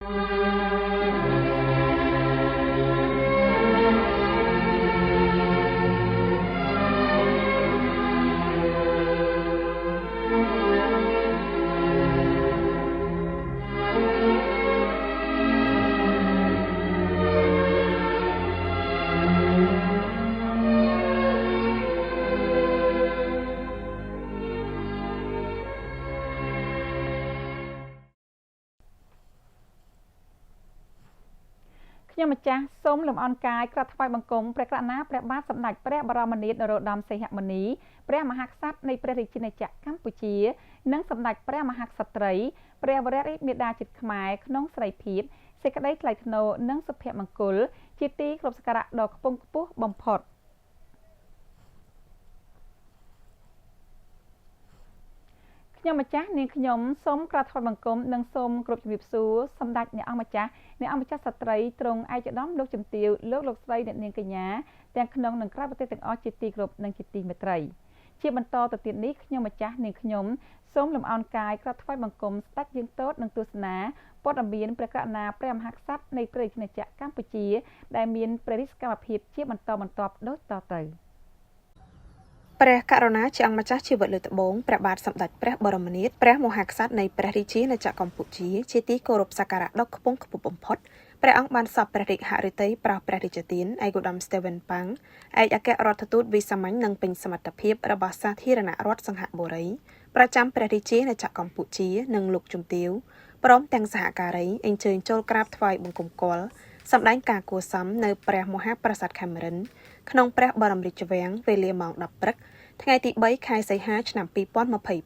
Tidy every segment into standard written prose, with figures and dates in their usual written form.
ខ្ញុំម្ចាស់សូមលំអរកាយក្រាបថ្វាយបង្គំព្រះករុណាព្រះបាទសម្ដេចព្រះបរមនាថនរោត្តមសីហមុនីព្រះមហាក្សត្រនៃព្រះរាជាណាចក្រកម្ពុជានិងសម្ដេចព្រះមហាក្សត្រីព្រះវររាជមាតាជាតិខ្មែរក្នុងស្រីភាពសេចក្តីថ្លៃថ្នូរនិងសុភមង្គលជាទីគោរពសក្ការៈដ៏ខ្ពង់ខ្ពស់បំផុតខ្ញុំម្ចាស់នាងខ្ញុំសូមក្រាបថ្វាយបង្គំនិងសូមគោរពជំរាបសួរសម្ដេចអ្នកអង្គម្ចាស់ស្ត្រីទ្រង់ឯកឧត្តមលោកជំទាវលោកស្រីអ្នកនាងកញ្ញាទាំងក្នុងនិងក្រៅប្រទេសទាំងអស់ជាទីគោរពនិងជាទីមេត្រីជាបន្តទៅទៀតនេះខ្ញុំម្ចាស់នាងខ្ញុំសូមលំអរកាយក្រាបថ្វាយបង្គំស្ដេចយើងទតនិងទស្សនាព័ត៌មានព្រះករុណាព្រះមហាក្សត្រនៃព្រះរាជាណាចក្រកម្ពុជាដែលមានព្រះរាជកម្មភាពជាបន្តបន្ទាប់ដូចតទៅព្រះករុណាជាអង្គម្ចាស់ជីវិតលើត្បូងព្រះបាទសម្ដេចព្រះបរមនាថព្រះមហាក្សត្រនៃព្រះរាជាណាចក្រកម្ពុជាជាទីគោរពសក្ការៈដ៏ខ្ពង់ខ្ពស់បំផុតព្រះអង្គបានសពព្រះរាជហឫទ័យប្រោសព្រះរាជទានឯកឧត្តម Stephen Pang ឯកអគ្គរដ្ឋទូតវិសាមញ្ញនិងពេញសមត្ថភាពរបស់សាធារណរដ្ឋសង្ហបុរីប្រចាំព្រះរាជាណាចក្រកម្ពុជានិងលោកជំទាវព្រមទាំងសហការីអញ្ជើញចូលក្រាបថ្វាយបង្គំគាល់សម្ដែងការគួរសមនៅព្រះមហាប្រាសាទ Cameron ក្នុងព្រះបរមរាជវាំងវេលាម៉ោង 10 ព្រឹកថ្ងៃទី 3 ខែសីហា ឆ្នាំ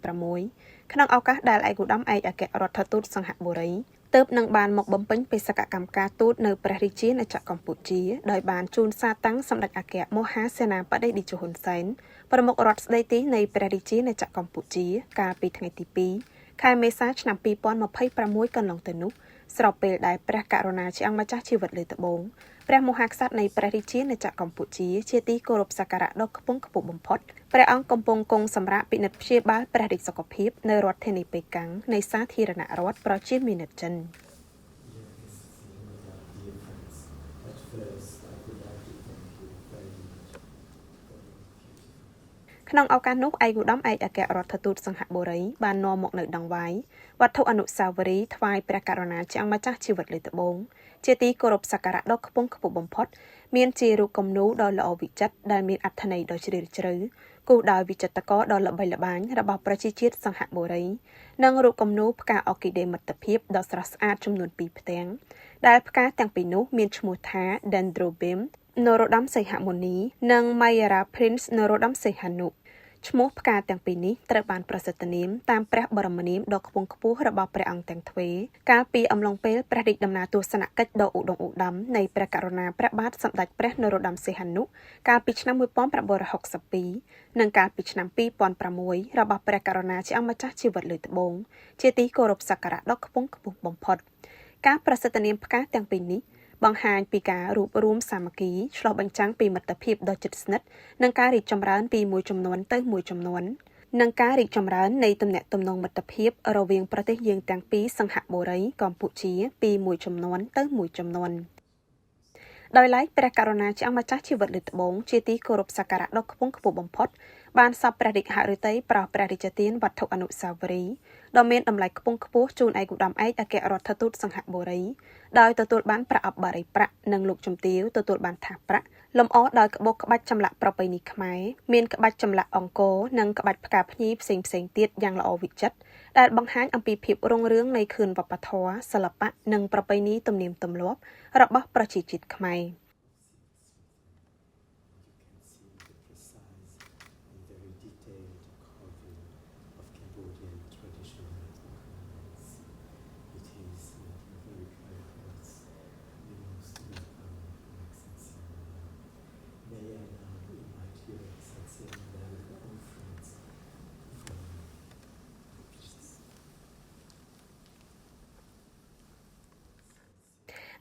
2026 ក្នុងឱកាសដែលឯកឧត្តមឯកអគ្គរដ្ឋទូតសង្ហបុរីទើបនឹងបានមកបំពេញបេសកកម្មការទូតនៅព្រះរាជាណាចក្រកម្ពុជាដោយបានជូនសារតាំងសម្ដេចអគ្គមហាសេនាបតីតេជោហ៊ុនសែនប្រមុខរដ្ឋស្ដីទីនៃព្រះរាជាណាចក្រកម្ពុជាកាលពីថ្ងៃទី 2 ខែមេសា ឆ្នាំ 2026 កន្លងទៅនោះស្របពេលដែលព្រះករុណាជាអង្គម្ចាស់ជីវិតលើត្បូងព្រះមហាក្សត្រនៃព្រះរាជាណាចក្រកម្ពុជាជាទីគោរពសក្ការៈដ៏ខ្ពង់ខ្ពស់បំផុតព្រះអង្គកំពុងគង់សម្រាកពិនិត្យព្យាបាលព្រះរាជសុខភាពនៅរដ្ឋធានីប៉េកាំងនៃសាធារណរដ្ឋប្រជាមានិតចិនក្នុងឱកាសនោះឯកឧត្តមឯកអគ្គរដ្ឋទូតសង្ហបុរីបាននាំមកនៅដង្វាយវត្ថុអនុស្សាវរីយ៍ថ្វាយព្រះករុណាជាអង្គម្ចាស់ជីវិតលើត្បូងជាទីគោរពសក្ការៈដ៏ខ្ពង់ខ្ពស់បំផុតមានជារូបគំនូរដ៏ល្អវិចិត្រដែលមានអត្ថន័យដ៏ជ្រាលជ្រៅគូសដោយវិចិត្រករដ៏ល្បីល្បាញរបស់ប្រជាជាតិសង្ហបុរីនិងរូបគំនូរផ្កាអ័រគីដេមិត្តភាពដ៏ស្រស់ស្អាតចំនួន 2 ផ្ទាំងដែលផ្កាទាំងពីរនោះមានឈ្មោះថា Dendrobium នរោត្តមសីហមុនីនិង Mayara Prince នរោត្តមសីហនុ ឈ្មោះផ្កាទាំងពីរនេះត្រូវបានប្រសិទ្ធនាមតាមព្រះបរមនាមដ៏ខ្ពង់ខ្ពស់របស់ព្រះអង្គទាំងទ្វេកាលពីអំឡុងពេលព្រះរាជដំណើរទស្សនកិច្ចដ៏ឧត្តុង្គឧត្តមនៃព្រះករុណាព្រះបាទសម្ដេចព្រះនរោត្តមសីហនុកាលពីឆ្នាំ 1962 និងកាលពីឆ្នាំ 2006 របស់ព្រះករុណាជាអង្គម្ចាស់ជីវិតលើត្បូងជាទីគោរពសក្ការៈដ៏ខ្ពង់ខ្ពស់បំផុតការប្រសិទ្ធនាមផ្កាទាំងពីរនេះបង្ហាញពីការរួបរวมសាមគ្គីឆ្លុះបញ្ចាំងពីមិត្តភាពដ៏ជិតស្និទ្ធនិងការរីកចម្រើនពីមួយចំនួនទៅមួយចំនួននិងការរីកចម្រើននៃទំនាក់ទំនងមិត្តភាពរវាងប្រទេសយើងទាំងពីរសង្ហបុរីកម្ពុជាពីមួយចំនួនទៅមួយចំនួនដោយឡែកព្រះករុណាជាអង្គម្ចាស់ជីវិតលើត្បូងជាទីគោរពសក្ការៈដ៏ខ្ពង់ខ្ពស់បំផុតបានសពព្រះរាជហឫទ័យប្រោសព្រះរាជទានវត្ថុអនុស្សាវរីយ៍ដ៏មានតម្លៃខ្ពង់ខ្ពស់ជូនឯកឧត្តមឯកអគ្គរដ្ឋទូតសង្ហបុរីដោយទទួលបានប្រអប់បារីប្រាក់និងលោកជំទាវទទួលបានថាសប្រាក់លម្អដោយក្បូរក្បាច់ចម្លាក់ប្រពៃណីខ្មែរមានក្បាច់ចម្លាក់អង្គរនិងក្បាច់ផ្កាភ្ញីផ្សេងៗទៀតយ៉ាងល្អវិចិត្រដែលបង្ហាញអំពីភាពរុងរឿងនៃខឿនវប្បធម៌សិល្បៈនិងប្រពៃណីទំនៀមទម្លាប់របស់ប្រជាជាតិខ្មែរ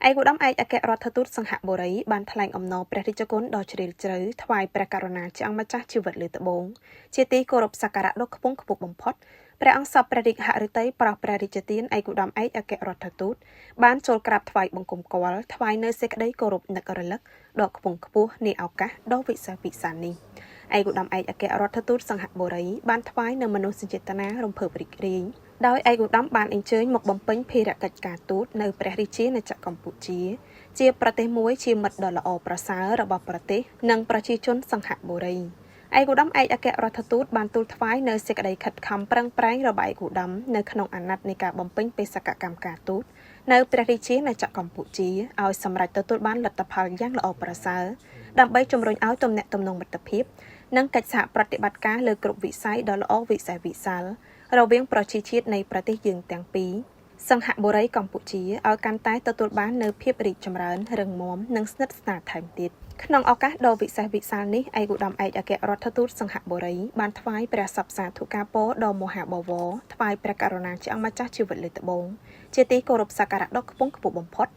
ឯកឧត្តមឯកអគ្គរដ្ឋទូតសង្ហបុរីបានថ្លែងអំណរព្រះរាជគុណដ៏ជ្រាលជ្រៅថ្វាយព្រះករុណាជាអង្គម្ចាស់ជីវិតលើត្បូងជាទីគោរពសក្ការៈដ៏ខ្ពង់ខ្ពស់បំផុត ព្រះអង្គសពព្រះរាជហឫទ័យប្រោះព្រះរាជទានឯកឧត្តមឯកអគ្គរដ្ឋទូតបានចូលក្រាបថ្វាយបង្គំគាល់ថ្វាយនៅសេចក្តីគោរពនឹករលឹកដ៏ខ្ពង់ខ្ពស់នៃឱកាសដ៏វិសេសវិសាលនេះឯកឧត្តមឯកអគ្គរដ្ឋទូតសង្ហបុរីបានថ្វាយនៅមនោសញ្ចេតនារំភើបរីករាយដោយឯកឧត្តមបានអញ្ជើញមកបំពេញភារកិច្ចការទូតនៅព្រះរាជាណាចក្រកម្ពុជាជាប្រទេសមួយជាមិត្តដ៏ល្អប្រសើររបស់ប្រទេសនិងប្រជាជនសង្ហបុរីឯកឧត្តមឯកអគ្គរដ្ឋទូតបានទូលថ្វាយនៅសេចក្តីខិតខំប្រឹងប្រែងរបស់ឯកឧត្តមនៅក្នុងអាណត្តិនៃការបំពេញបេសកកម្មការទូតនៅព្រះរាជាណាចក្រកម្ពុជាឲ្យសម្រេចទទួលបានលទ្ធផលយ៉ាងល្អប្រសើរដើម្បីជំរុញឲ្យទំនាក់ទំនងមិត្តភាពនិងកិច្ចសហប្រតិបត្តិការលើគ្រប់វិស័យដ៏ល្អវិសេសវិសាលរវាងប្រជាជាតិនៃប្រទេសយើងទាំងពីរសង្ហបុរីកម្ពុជាឲ្យកាន់តែទទួលបាននូវភាពរីកចម្រើនរឹងមាំនិងស្និទ្ធស្នាលថែមទៀតក្នុងឱកាសដ៏វិសេសវិសាលនេះឯកឧត្តមឯកអគ្គរដ្ឋទូតសង្ហបុរីបានថ្វាយព្រះសព្វសាធុការពរដ៏មហាបវរថ្វាយព្រះករុណាជាអង្គម្ចាស់ជីវិតលើត្បូងជាទីគោរពសក្ការៈដ៏ខ្ពង់ខ្ពស់បំផុត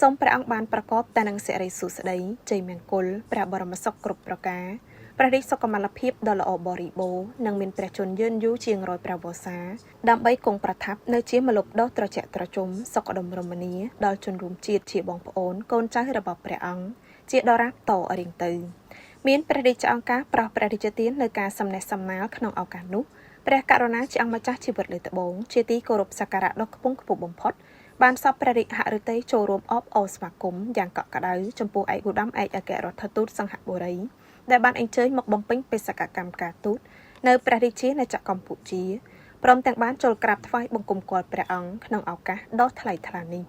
សូមព្រះអង្គបានប្រកបតែនឹងសិរីសួស្តីជ័យមង្គលព្រះបរមសុខគ្រប់ប្រការព្រះរាជសុខុមាលភាពដ៏ល្អបរិបូរណ៍និងមានព្រះជន្មយឺនយូរជាង100ព្រះវស្សាដើម្បីគង់ប្រថាប់នៅជាម្លប់ដ៏ត្រជាក់ត្រជុំសុខដុមរមនាដល់ជនរួមជាតិជាបងប្អូនកូនចៅរបស់ព្រះអង្គជាដរាបតរៀងទៅមានព្រះរាជអង្គការប្រោះព្រះរាជទាននៅការសំណេះសំណាលក្នុងឱកាសនោះព្រះករុណាជាអង្គម្ចាស់ជីវិតលើត្បូងជាទីគោរពសក្ការៈដ៏ខ្ពង់ខ្ពស់បំផុតបានសពព្រះរាជហឫទ័យចូលរួមអបអរស្វាគមន៍យ៉ាងកក់ក្ដៅចំពោះឯកឧត្តមឯកអគ្គរដ្ឋទូតសង្ហបុរីដែលបានអញ្ជើញមកបំពេញបេសកកម្មការទូតនៅព្រះរាជាណាចក្រកម្ពុជាព្រមទាំងបានចូលក្រាបថ្វាយបង្គំគាល់ព្រះអង្គក្នុងឱកាសដ៏ថ្លៃថ្លានេះ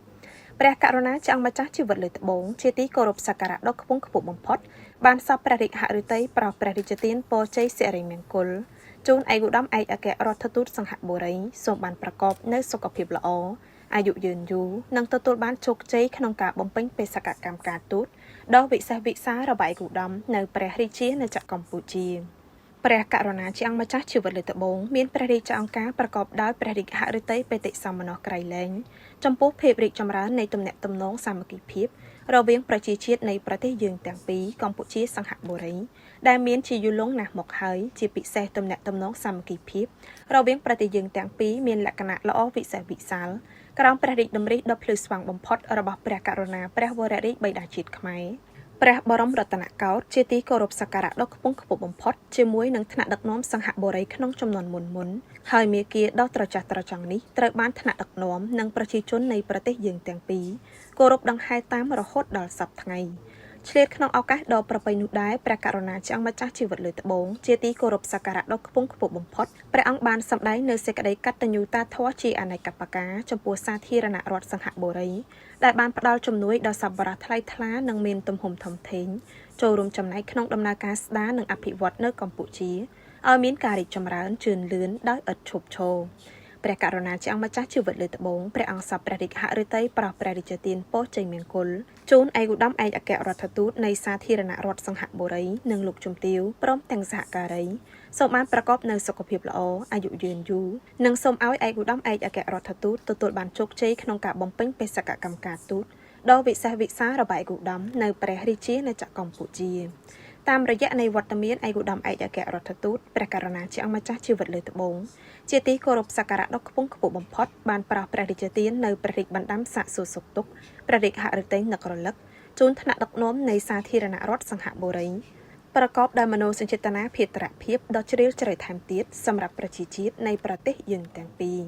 ព្រះករុណាជាអង្គម្ចាស់ជីវិតលើត្បូងជាទីគោរពសក្ការៈដ៏ខ្ពង់ខ្ពស់បំផុតបានសពព្រះរាជហឫទ័យប្រោះព្រះរាជទានពរជ័យសិរីមង្គលជូនឯកឧត្តមឯកអគ្គរដ្ឋទូតសង្ហបុរីសូមបានប្រកបនូវសុខភាពល្អអាយុយឺនយូរនិងទទួលបានជោគជ័យក្នុងការបំពេញបេសកកម្មការទូតដ៏វិសេសវិសាលរបស់ឯកឧត្តមនៅព្រះរាជាណាចក្រកម្ពុជាព្រះករុណាជាអង្គម្ចាស់ជីវិតលើត្បូងមានព្រះរាជអង្គការប្រកបដោយព្រះរាជហឫទ័យបេតិសម្មនក្រៃលែងចំពោះភាពរីកចម្រើននៃទំនាក់ទំនងសាមគ្គីភាពរវាងប្រជាជាតិនៃប្រទេសយើងទាំងពីរកម្ពុជាសង្ហបុរីដែលមានជាយូរលង់ណាស់មកហើយជាពិសេសទំនាក់ទំនងសាមគ្គីភាពរវាងប្រទេសយើងទាំងពីរមានលក្ខណៈល្អវិសេសវិសាលក្រោមព្រះរាជតម្រិះដ៏ភ្លឺស្វាងបំផុតរបស់ព្រះករុណាព្រះវររាជបិតាជាតិខ្មែរព្រះបរមរតនកោដ្ឋជាទីគោរពសក្ការៈដ៏ខ្ពង់ខ្ពស់បំផុតជាមួយនឹងថ្នាក់ដឹកនាំសង្ហបុរីក្នុងចំនួនមុនហើយមាគ៌ាដ៏ត្រចះត្រចង់នេះត្រូវបានថ្នាក់ដឹកនាំនិងប្រជាជននៃប្រទេសយើងទាំងពីរគោរពដង្ហែតាមរហូតដល់សព្វថ្ងៃឆ្លៀតក្នុងឱកាសដ៏ប្រពៃនោះដែរព្រះករុណាជាអង្គម្ចាស់ជីវិតលើត្បូងជាទីគោរពសក្ការៈដ៏ខ្ពង់ខ្ពស់បំផុតព្រះអង្គបានសម្ដែងនូវសេចក្តីកតញ្ញូតាធម៌ជាអនេកបការចំពោះសាធារណរដ្ឋសង្ហបុរីដែលបានផ្ដល់ជំនួយដល់សប្បុរសថ្លៃថ្លានិងមានទំហំធំធេងចូលរួមចំណែកក្នុងដំណើរការស្ដារនិងអភិវឌ្ឍនៅកម្ពុជាឲ្យមានការរីកចម្រើនជឿនលឿនដោយឥតឈប់ឈរព្រះករុណាជាអង្គម្ចាស់ជីវិតលើត្បូងព្រះអង្គសពព្រះរាជហឫទ័យប្រោះព្រះរាជទានពរជ័យមង្គលជូនឯកឧត្តមឯកអគ្គរដ្ឋទូតនៃសាធារណរដ្ឋសង្ហបុរីនិងលោកជំទាវព្រមទាំងសហការីសូមបានប្រកបនូវសុខភាពល្អអាយុយឺនយូរនិងសូមឲ្យឯកឧត្តមឯកអគ្គរដ្ឋទូតទទួលបានជោគជ័យក្នុងការបំពេញបេសកកម្មការទូតដ៏វិសេសវិសាលរបស់ឯកឧត្តមនៅព្រះរាជាណាចក្រកម្ពុជាតាមរយៈនៃវត្តមានឯកឧត្តមឯកអគ្គរដ្ឋទូតព្រះករុណាជាអង្គម្ចាស់ជីវិតលើត្បូងជាទីគោរពសក្ការៈដ៏ខ្ពង់ខ្ពស់បំផុតបានប្រោះព្រះរាជទាននៅព្រះរាជបណ្ដាំសាកសួរសុខទុក្ខព្រះរាជហឫទ័យនឹករលឹកជូនថ្នាក់ដឹកនាំនៃសាធារណរដ្ឋសង្ហបុរីប្រកបដោយមនោសញ្ចេតនាភេត្រភាពដ៏ជ្រាលជ្រៅថែមទៀតសម្រាប់ប្រជាជាតិនៃប្រទេសយើងទាំងពីរ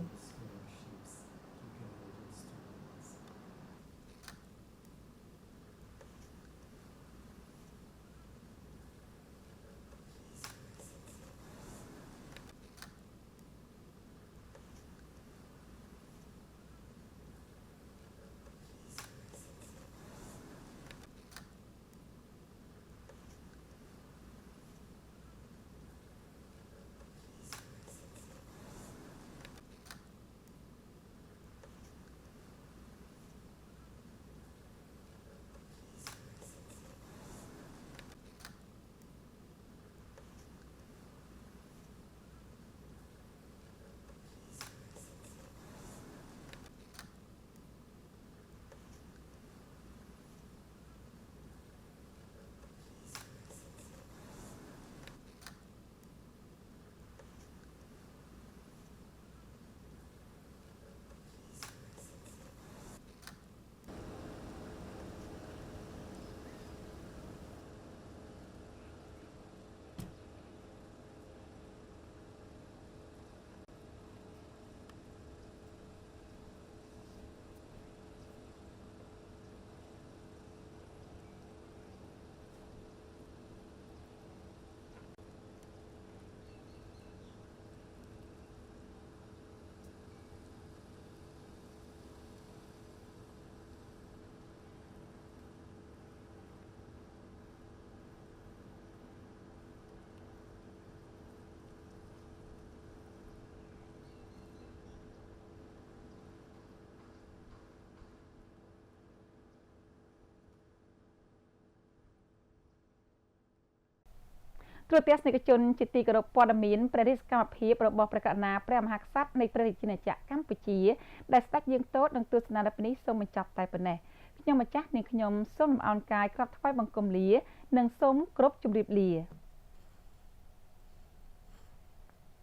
គ្រូទស្សនិកជនជាទីគោរពព័ត៌មានព្រះរាជកម្មភាពរបស់ព្រះករុណាព្រះមហាក្សត្រនៃព្រះរាជាណាចក្រកម្ពុជាដែលស្ដេចយើងទតនឹងទស្សនានៅពេលនេះសូមបញ្ចប់តែប៉ុណ្ណេះខ្ញុំម្ចាស់នាងខ្ញុំសូមលំអរកាយក្រាបថ្វាយបង្គំលានិងសូមគោរពជម្រាបលា